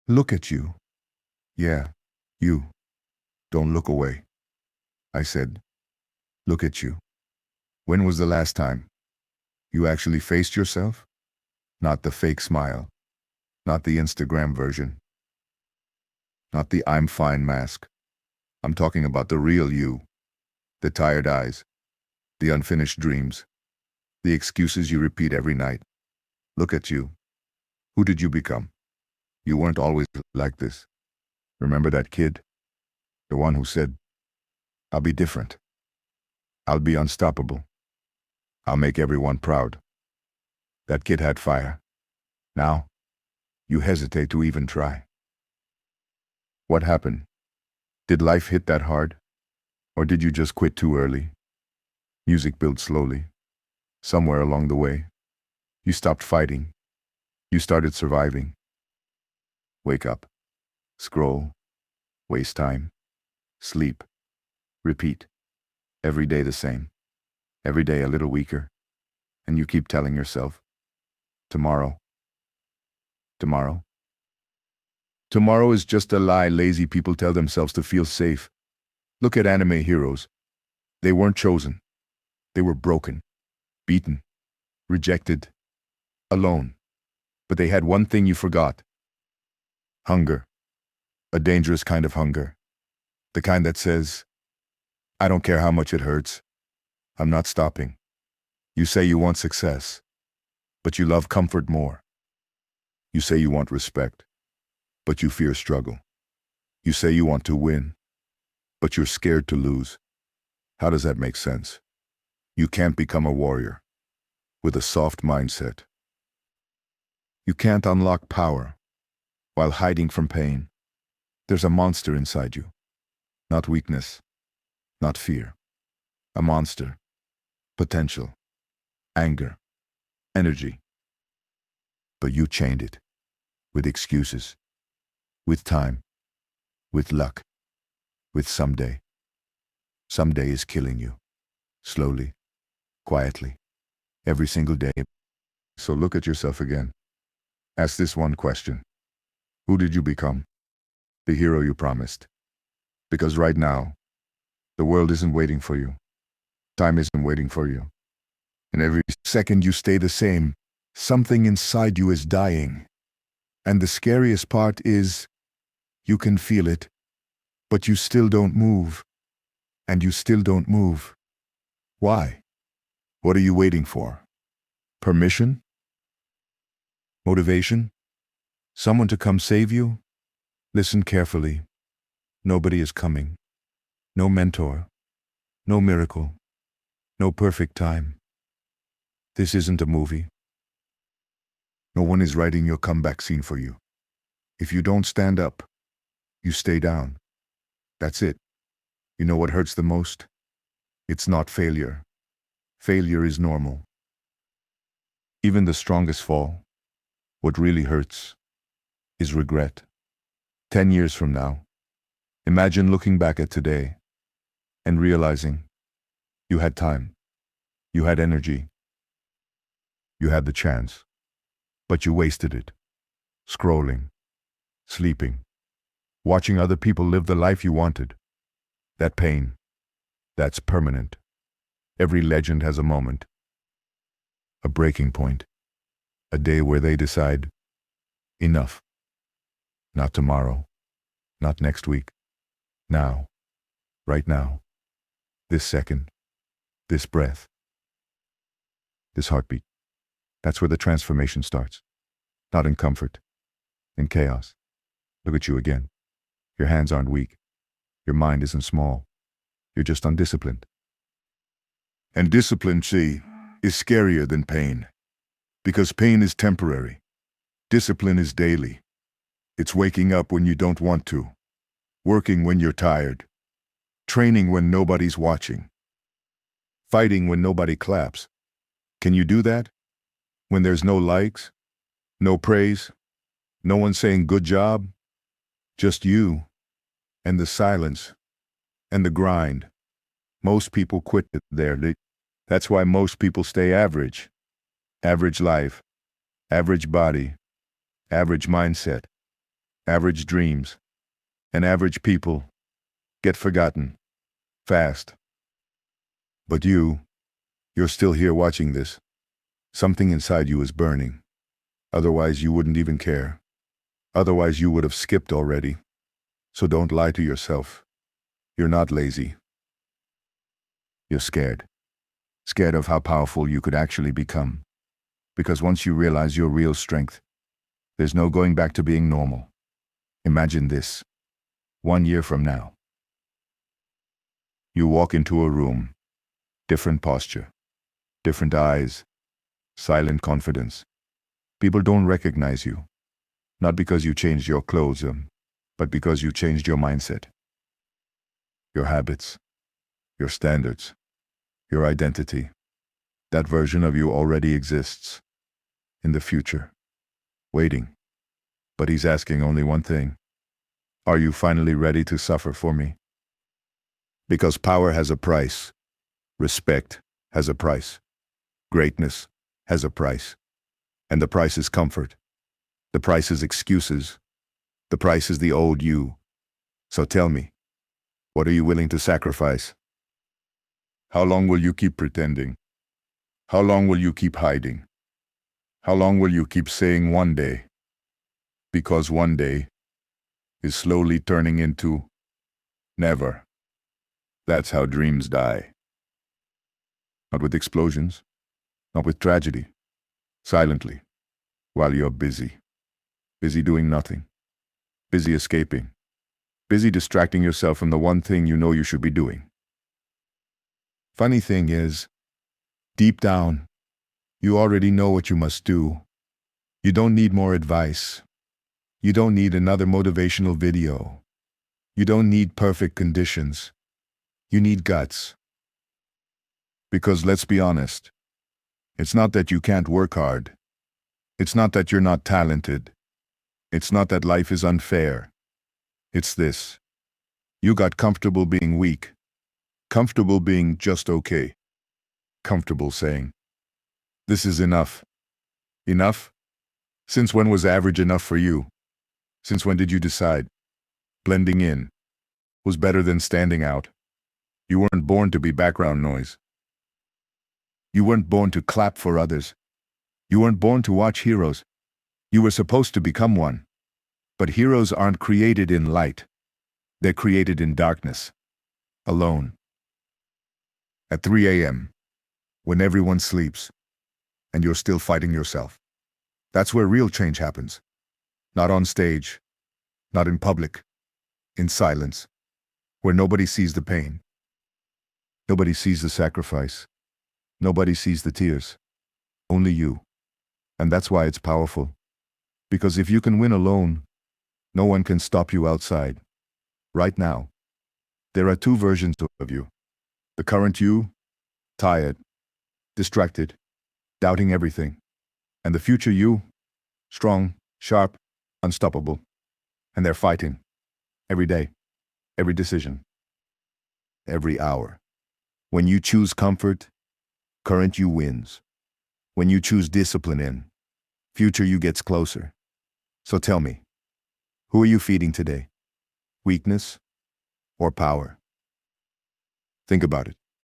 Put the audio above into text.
Look at you. Yeah, you. Don't look away. I said, look at you. When was the last time you actually faced yourself? Not the fake smile, not the Instagram version, not the I'm fine mask. I'm talking about the real you, the tired eyes, the unfinished dreams, the excuses you repeat every night. Look at you. Who did you become? You weren't always like this. Remember that kid? The one who said, I'll be different. I'll be unstoppable. I'll make everyone proud. That kid had fire. Now, you hesitate to even try. What happened? Did life hit that hard? Or did you just quit too early? Music built slowly. Somewhere along the way, you stopped fighting. You started surviving. Wake up. Scroll. Waste time. Sleep. Repeat. Every day the same. Every day a little weaker. And you keep telling yourself, tomorrow. Tomorrow. Tomorrow is just a lie lazy people tell themselves to feel safe. Look at anime heroes. They weren't chosen. They were broken, beaten, rejected, alone. But they had one thing you forgot. Hunger. A dangerous kind of hunger. The kind that says, I don't care how much it hurts. I'm not stopping. You say you want success, but you love comfort more. You say you want respect, but you fear struggle. You say you want to win, but you're scared to lose. How does that make sense? You can't become a warrior with a soft mindset. You can't unlock power while hiding from pain. There's a monster inside you. Not weakness, not fear. A monster. Potential. Anger. Energy. But you chained it. With excuses. With time. With luck. With someday. Someday is killing you. Slowly. Quietly. Every single day. So look at yourself again. Ask this one question. Who did you become? The hero you promised. Because right now, the world isn't waiting for you. Time isn't waiting for you. And every second you stay the same, something inside you is dying. And the scariest part is, you can feel it, but you still don't move. And you still don't move. Why? What are you waiting for? Permission? Motivation? Someone to come save you? Listen carefully. Nobody is coming. No mentor. No miracle. No perfect time. This isn't a movie. No one is writing your comeback scene for you. If you don't stand up, you stay down. That's it. You know what hurts the most? It's not failure. Failure is normal. Even the strongest fall. What really hurts is regret. 10 years from now, imagine looking back at today and realizing you had time, you had energy, you had the chance, but you wasted it. Scrolling, sleeping, watching other people live the life you wanted. That pain, that's permanent. Every legend has a moment, a breaking point, a day where they decide, enough. Not tomorrow, not next week. Now, right now, this second, this breath, this heartbeat. That's where the transformation starts. Not in comfort, in chaos. Look at you again. Your hands aren't weak. Your mind isn't small. You're just undisciplined. And discipline, see, is scarier than pain. Because pain is temporary. Discipline is daily. It's waking up when you don't want to. Working when you're tired. Training when nobody's watching. Fighting when nobody claps. Can you do that? When there's no likes? No praise? No one saying good job? Just you. And the silence. And the grind. Most people quit there. That's why most people stay average. Average life. Average body. Average mindset. Average dreams and average people get forgotten fast. But you're still here watching this. Something inside you is burning. Otherwise, you wouldn't even care. Otherwise, you would have skipped already. So don't lie to yourself. You're not lazy. You're scared. Scared of how powerful you could actually become. Because once you realize your real strength, there's no going back to being normal. Imagine this. 1 year from now. You walk into a room. Different posture. Different eyes. Silent confidence. People don't recognize you. Not because you changed your clothes, but because you changed your mindset. Your habits. Your standards. Your identity. That version of you already exists. In the future. Waiting. But he's asking only one thing. Are you finally ready to suffer for me? Because power has a price. Respect has a price. Greatness has a price. And the price is comfort. The price is excuses. The price is the old you. So tell me, what are you willing to sacrifice? How long will you keep pretending? How long will you keep hiding? How long will you keep saying one day? Because one day is slowly turning into never. That's how dreams die. Not with explosions, not with tragedy. Silently, while you're busy. Busy doing nothing. Busy escaping. Busy distracting yourself from the one thing you know you should be doing. Funny thing is, deep down, you already know what you must do. You don't need more advice. You don't need another motivational video. You don't need perfect conditions. You need guts. Because let's be honest, it's not that you can't work hard. It's not that you're not talented. It's not that life is unfair. It's this. You got comfortable being weak. Comfortable being just okay. Comfortable saying, this is enough. Enough? Since when was average enough for you? Since when did you decide blending in was better than standing out? You weren't born to be background noise. You weren't born to clap for others. You weren't born to watch heroes. You were supposed to become one. But heroes aren't created in light. They're created in darkness. Alone. At 3 a.m., when everyone sleeps, and you're still fighting yourself. That's where real change happens. Not on stage, not in public, in silence, where nobody sees the pain. Nobody sees the sacrifice. Nobody sees the tears. Only you. And that's why it's powerful. Because if you can win alone, no one can stop you outside. Right now, there are two versions of you. The current you, tired, distracted, doubting everything. And the future you, strong, sharp, unstoppable. And they're fighting. Every day, every decision, every hour. When you choose comfort, current you wins. When you choose discipline, future you gets closer. So tell me, who are you feeding today? Weakness or power? Think about it.